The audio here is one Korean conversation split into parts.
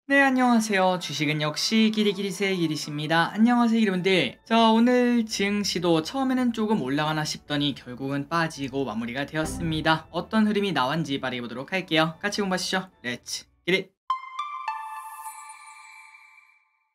네, 안녕하세요. 주식은 역시 기리기리세 기리십니다. 안녕하세요, 여러분들. 자, 오늘 증시도 처음에는 조금 올라가나 싶더니 결국은 빠지고 마무리가 되었습니다. 어떤 흐름이 나왔는지 빠르게 보도록 할게요. 같이 공부하시죠. 렛츠 기릿!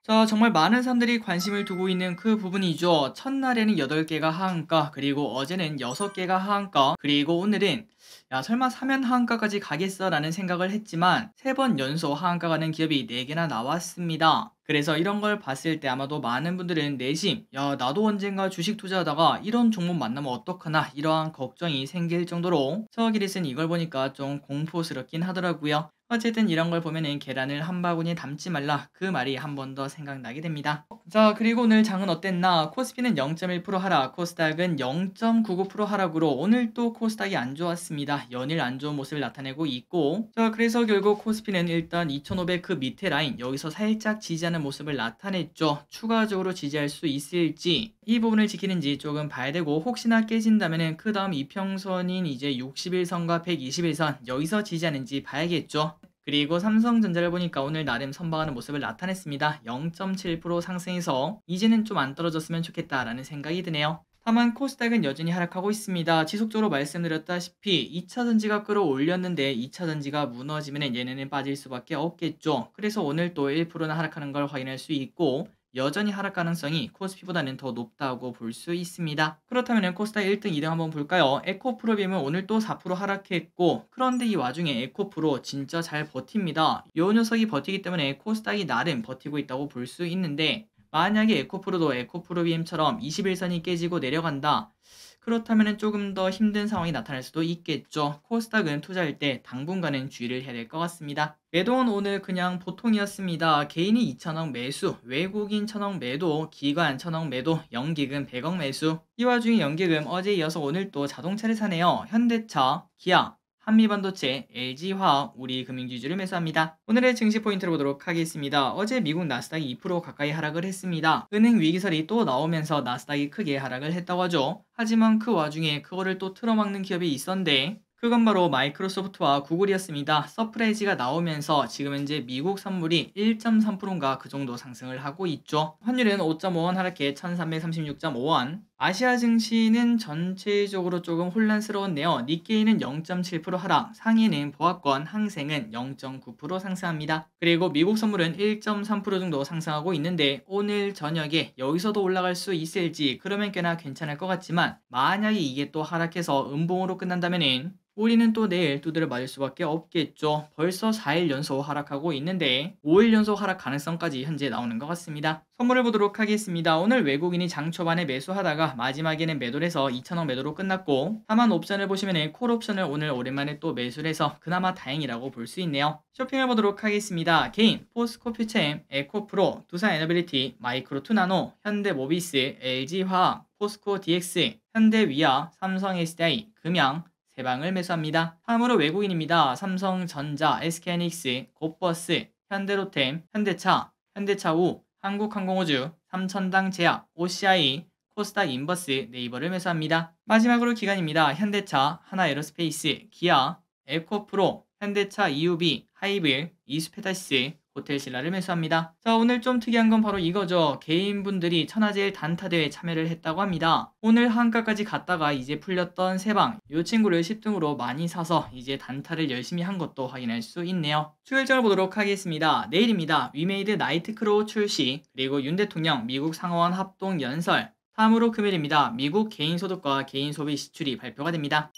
자, 정말 많은 사람들이 관심을 두고 있는 그 부분이죠. 첫날에는 8개가 하한가, 그리고 어제는 6개가 하한가, 그리고 오늘은 야, 설마 사면 하한가까지 가겠어? 라는 생각을 했지만 3번 연속 하한가 가는 기업이 4개나 나왔습니다. 그래서 이런 걸 봤을 때 아마도 많은 분들은 내심, 야, 나도 언젠가 주식 투자하다가 이런 종목 만나면 어떡하나, 이러한 걱정이 생길 정도로 서기릿은 이걸 보니까 좀 공포스럽긴 하더라고요. 어쨌든 이런 걸 보면은 계란을 한 바구니에 담지 말라, 그 말이 한 번 더 생각나게 됩니다. 자, 그리고 오늘 장은 어땠나? 코스피는 0.1% 하락, 코스닥은 0.99% 하락으로 오늘 또 코스닥이 안 좋았습니다. 연일 안 좋은 모습을 나타내고 있고, 자, 그래서 결국 코스피는 일단 2500 그 밑에 라인 여기서 살짝 지지하는 모습을 나타냈죠. 추가적으로 지지할 수 있을지 이 부분을 지키는지 조금 봐야 되고, 혹시나 깨진다면은 그 다음 이평선인 이제 61선과 121선 여기서 지지하는지 봐야겠죠. 그리고 삼성전자를 보니까 오늘 나름 선방하는 모습을 나타냈습니다. 0.7% 상승해서 이제는 좀 안 떨어졌으면 좋겠다라는 생각이 드네요. 다만 코스닥은 여전히 하락하고 있습니다. 지속적으로 말씀드렸다시피 2차전지가 끌어올렸는데 2차전지가 무너지면 얘네는 빠질 수밖에 없겠죠. 그래서 오늘 또 1%나 하락하는 걸 확인할 수 있고, 여전히 하락 가능성이 코스피보다는 더 높다고 볼 수 있습니다. 그렇다면 코스닥 1등, 2등 한번 볼까요? 에코프로비엠은 오늘 또 4% 하락했고, 그런데 이 와중에 에코프로 진짜 잘 버팁니다. 요 녀석이 버티기 때문에 코스닥이 나름 버티고 있다고 볼 수 있는데, 만약에 에코프로도 에코프로비엠처럼 21선이 깨지고 내려간다, 그렇다면 조금 더 힘든 상황이 나타날 수도 있겠죠. 코스닥은 투자할 때 당분간은 주의를 해야 될 것 같습니다. 매도는 오늘 그냥 보통이었습니다. 개인이 2천억 매수, 외국인 1천억 매도, 기관 1천억 매도, 연기금 100억 매수. 이 와중에 연기금 어제 이어서 오늘 또 자동차를 사네요. 현대차, 기아, 한미반도체, LG화학, 우리금융지주를 매수합니다. 오늘의 증시 포인트를 보도록 하겠습니다. 어제 미국 나스닥이 2% 가까이 하락을 했습니다. 은행 위기설이 또 나오면서 나스닥이 크게 하락을 했다고 하죠. 하지만 그 와중에 그거를 또 틀어막는 기업이 있었는데, 그건 바로 마이크로소프트와 구글이었습니다. 서프라이즈가 나오면서 지금 현재 미국 선물이 1.3%인가 그 정도 상승을 하고 있죠. 환율은 5.5원 하락해 1336.5원. 아시아 증시는 전체적으로 조금 혼란스러웠네요. 니케이는 0.7% 하락, 상해는 보합권, 항생은 0.9% 상승합니다. 그리고 미국 선물은 1.3% 정도 상승하고 있는데, 오늘 저녁에 여기서도 올라갈 수 있을지, 그러면 꽤나 괜찮을 것 같지만 만약에 이게 또 하락해서 음봉으로 끝난다면은 우리는 또 내일 두드려 맞을 수밖에 없겠죠. 벌써 4일 연속 하락하고 있는데 5일 연속 하락 가능성까지 현재 나오는 것 같습니다. 선물을 보도록 하겠습니다. 오늘 외국인이 장 초반에 매수하다가 마지막에는 매도를 해서 2천억 매도로 끝났고, 다만 옵션을 보시면 콜 옵션을 오늘 오랜만에 또 매수를 해서 그나마 다행이라고 볼 수 있네요. 쇼핑을 보도록 하겠습니다. 개인, 포스코퓨처엠, 에코프로, 두산에너빌리티, 마이크로투나노, 현대모비스, LG화학, 포스코 DX, 현대위아, 삼성 SDI, 금양, 세 방을 매수합니다. 다음으로 외국인입니다. 삼성전자, SK하이닉스, 곧버스, 현대로템, 현대차, 현대차우, 한국항공우주, 삼천당제약, OCI, 코스닥 인버스, 네이버를 매수합니다. 마지막으로 기관입니다. 현대차, 하나에로스페이스, 기아, 에코프로, 현대차 EUB, 하이빌, 이수페다시스, 호텔신라를 매수합니다. 자, 오늘 좀 특이한 건 바로 이거죠. 개인분들이 천하제일 단타대회에 참여를 했다고 합니다. 오늘 한가까지 갔다가 이제 풀렸던 세방, 이 친구를 10등으로 많이 사서 이제 단타를 열심히 한 것도 확인할 수 있네요. 추일정을 보도록 하겠습니다. 내일입니다. 위메이드 나이트크로우 출시, 그리고 윤 대통령 미국 상하원 합동 연설. 다음으로 금요일입니다. 미국 개인소득과 개인소비 지출이 발표가 됩니다.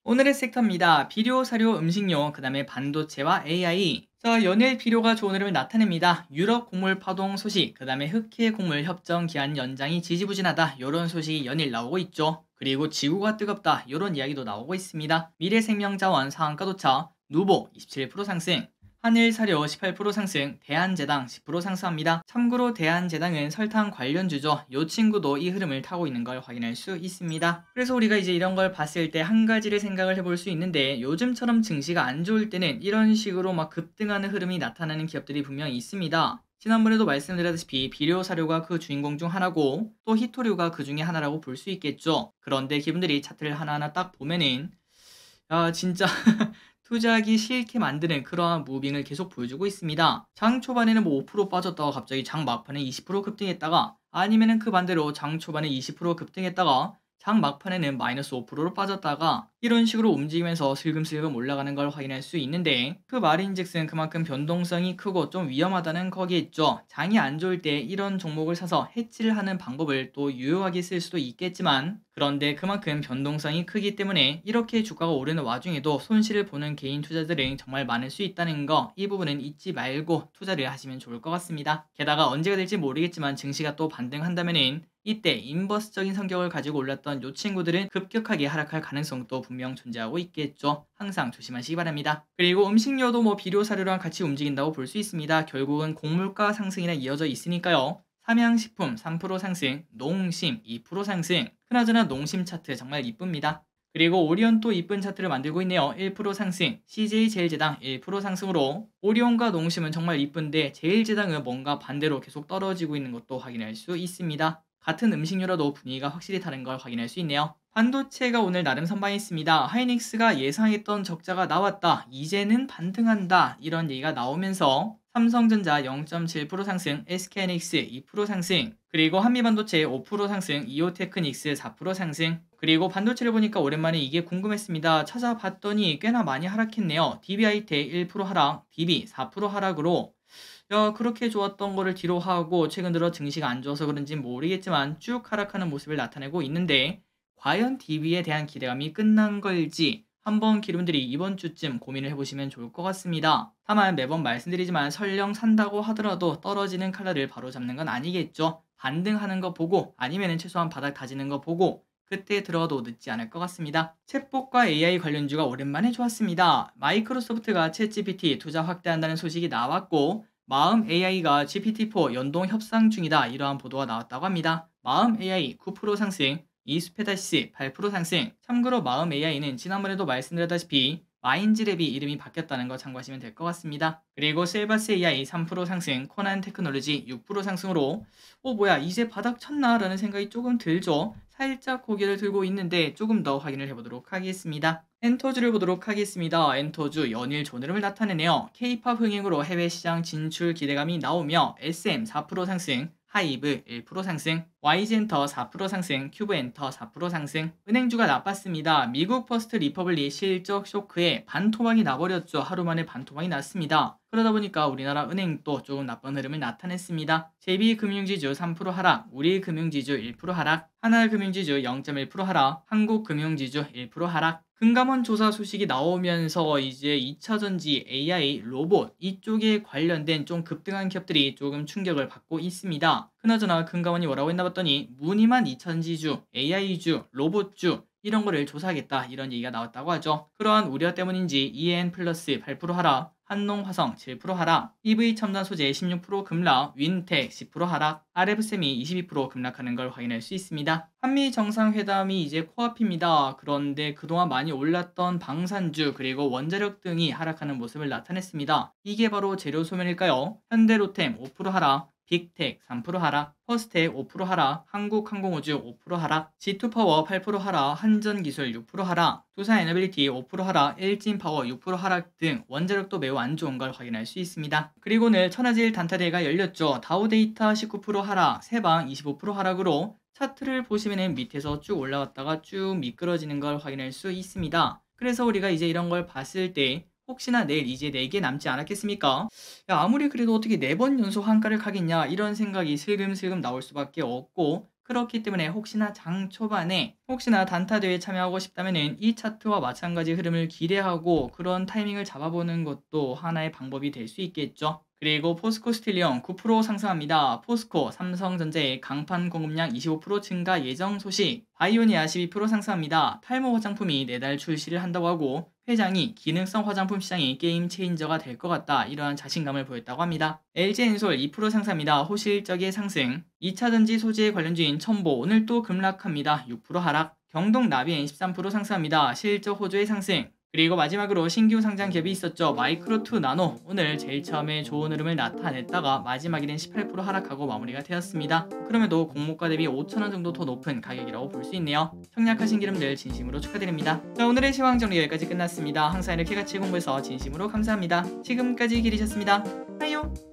오늘의 섹터입니다. 비료, 사료, 음식료, 그 다음에 반도체와 AI. 자, 연일 비료가 좋은 흐름을 나타냅니다. 유럽 곡물 파동 소식, 그 다음에 흑해 곡물 협정 기한 연장이 지지부진하다, 이런 소식이 연일 나오고 있죠. 그리고 지구가 뜨겁다, 이런 이야기도 나오고 있습니다. 미래생명자원 상한가 도착, 누보 27% 상승, 한일사료 18% 상승, 대한제당 10% 상승합니다. 참고로 대한제당은 설탕 관련주죠. 이 친구도 이 흐름을 타고 있는 걸 확인할 수 있습니다. 그래서 우리가 이제 이런 걸 봤을 때 한 가지를 생각을 해볼 수 있는데, 요즘처럼 증시가 안 좋을 때는 이런 식으로 막 급등하는 흐름이 나타나는 기업들이 분명히 있습니다. 지난번에도 말씀드렸다시피 비료 사료가 그 주인공 중 하나고, 또 히토류가 그 중에 하나라고 볼 수 있겠죠. 그런데 기분들이 차트를 하나하나 딱 보면은, 야, 진짜 투자하기 싫게 만드는 그러한 무빙을 계속 보여주고 있습니다. 장 초반에는 뭐 5% 빠졌다가 갑자기 장 막판에 20% 급등했다가 아니면은 그 반대로 장 초반에 20% 급등했다가 장 막판에는 마이너스 5%로 빠졌다가 이런 식으로 움직이면서 슬금슬금 올라가는 걸 확인할 수 있는데 그 말인즉슨 그만큼 변동성이 크고 좀 위험하다는 거겠죠. 장이 안 좋을 때 이런 종목을 사서 해치를 하는 방법을 또 유효하게 쓸 수도 있겠지만 그런데 그만큼 변동성이 크기 때문에 이렇게 주가가 오르는 와중에도 손실을 보는 개인 투자들은 정말 많을 수 있다는 거, 이 부분은 잊지 말고 투자를 하시면 좋을 것 같습니다. 게다가 언제가 될지 모르겠지만 증시가 또 반등한다면은 이때 인버스적인 성격을 가지고 올랐던 요 친구들은 급격하게 하락할 가능성도 분명 존재하고 있겠죠. 항상 조심하시기 바랍니다. 그리고 음식료도 뭐 비료 사료랑 같이 움직인다고 볼 수 있습니다. 결국은 곡물가 상승이나 이어져 있으니까요. 삼양식품 3% 상승, 농심 2% 상승. 그나저나 농심 차트 정말 이쁩니다. 그리고 오리온 또 이쁜 차트를 만들고 있네요. 1% 상승, CJ제일제당 1% 상승으로 오리온과 농심은 정말 이쁜데 제일제당은 뭔가 반대로 계속 떨어지고 있는 것도 확인할 수 있습니다. 같은 음식료라도 분위기가 확실히 다른 걸 확인할 수 있네요. 반도체가 오늘 나름 선방했습니다. 하이닉스가 예상했던 적자가 나왔다. 이제는 반등한다. 이런 얘기가 나오면서 삼성전자 0.7% 상승, SK하이닉스 2% 상승, 그리고 한미반도체 5% 상승, 이오테크닉스 4% 상승. 그리고 반도체를 보니까 오랜만에 이게 궁금했습니다. 찾아봤더니 꽤나 많이 하락했네요. DB하이텍 1% 하락, DB 4% 하락으로 그렇게 좋았던 거를 뒤로 하고 최근 들어 증시가 안 좋아서 그런지 모르겠지만 쭉 하락하는 모습을 나타내고 있는데 과연 DB에 대한 기대감이 끝난 걸지 한번 기론들이 이번 주쯤 고민을 해보시면 좋을 것 같습니다. 다만 매번 말씀드리지만 설령 산다고 하더라도 떨어지는 칼날을 바로 잡는 건 아니겠죠. 반등하는 거 보고 아니면 최소한 바닥 다지는 거 보고 그때 들어도 늦지 않을 것 같습니다. 챗봇과 AI 관련주가 오랜만에 좋았습니다. 마이크로소프트가 챗GPT 투자 확대한다는 소식이 나왔고 마음 AI가 GPT-4 연동 협상 중이다. 이러한 보도가 나왔다고 합니다. 마음 AI 9% 상승, 이스페다시스 8% 상승. 참고로 마음 AI는 지난번에도 말씀드렸다시피 마인즈랩이 이름이 바뀌었다는 거 참고하시면 될 것 같습니다. 그리고 셀바스 AI 3% 상승, 코난 테크놀로지 6% 상승으로 뭐야 이제 바닥 쳤나? 라는 생각이 조금 들죠. 살짝 고개를 들고 있는데 조금 더 확인을 해보도록 하겠습니다. 엔터주를 보도록 하겠습니다. 엔터주 연일 존흐름을 나타내네요. K-팝 흥행으로 해외 시장 진출 기대감이 나오며 SM 4% 상승, 하이브 1% 상승, YG엔터 4% 상승, 큐브엔터 4% 상승. 은행주가 나빴습니다. 미국 퍼스트 리퍼블릭 실적 쇼크에 반토막이 나버렸죠. 하루 만에 반토막이 났습니다. 그러다 보니까 우리나라 은행도 조금 나쁜 흐름을 나타냈습니다. JB금융지주 3% 하락, 우리금융지주 1% 하락, 하나금융지주 0.1% 하락, 한국금융지주 1% 하락. 금감원 조사 소식이 나오면서 이제 2차전지, AI, 로봇 이쪽에 관련된 좀 급등한 기업들이 조금 충격을 받고 있습니다. 그나저나 금감원이 뭐라고 했나 봤더니 무늬만 2차전지주, AI주, 로봇주 이런 거를 조사하겠다 이런 얘기가 나왔다고 하죠. 그러한 우려 때문인지 EN 플러스 8% 하락, 한농화성 7% 하락, EV 첨단 소재 16% 급락, 윈텍 10% 하락, RF셈이 22% 급락하는 걸 확인할 수 있습니다. 한미 정상회담이 이제 코앞입니다. 그런데 그동안 많이 올랐던 방산주 그리고 원자력 등이 하락하는 모습을 나타냈습니다. 이게 바로 재료 소멸일까요? 현대로템 5% 하락, 빅텍 3% 하락, 퍼스텍 5% 하락, 한국항공우주 5% 하락, G2파워 8% 하락, 한전기술 6% 하락, 두산에너빌리티 5% 하락, 일진파워 6% 하락 등 원자력도 매우 안 좋은 걸 확인할 수 있습니다. 그리고 오늘 천하제일 단타대회가 열렸죠. 다우데이터 19% 하락, 세방 25% 하락으로 차트를 보시면 밑에서 쭉 올라왔다가 쭉 미끄러지는 걸 확인할 수 있습니다. 그래서 우리가 이제 이런 걸 봤을 때 혹시나 내일 이제 4개 남지 않았겠습니까? 야, 아무리 그래도 어떻게 4번 연속 한가를 가겠냐 이런 생각이 슬금슬금 나올 수밖에 없고 그렇기 때문에 혹시나 장 초반에 혹시나 단타대회에 참여하고 싶다면 이 차트와 마찬가지 흐름을 기대하고 그런 타이밍을 잡아보는 것도 하나의 방법이 될 수 있겠죠. 그리고 포스코 스틸리온 9% 상승합니다. 포스코, 삼성전자의 강판 공급량 25% 증가 예정 소식. 바이오니아 12% 상승합니다. 탈모 화장품이 내달 출시를 한다고 하고 회장이 기능성 화장품 시장이 게임 체인저가 될 것 같다 이러한 자신감을 보였다고 합니다. LG엔솔 2% 상승합니다. 호실적의 상승. 2차전지 소재 관련주인 첨보 오늘 또 급락합니다. 6% 하락. 경동나비엔 13% 상승합니다. 실적 호조의 상승. 그리고 마지막으로 신규 상장 갭이 있었죠. 마이크로2 나노 오늘 제일 처음에 좋은 흐름을 나타냈다가 마지막에는 18% 하락하고 마무리가 되었습니다. 그럼에도 공모가 대비 5,000원 정도 더 높은 가격이라고 볼 수 있네요. 청약하신 기름들 진심으로 축하드립니다. 자, 오늘의 시황 정리 여기까지 끝났습니다. 항상 이렇게 같이 공부해서 진심으로 감사합니다. 지금까지 기리셨습니다. 빠이요.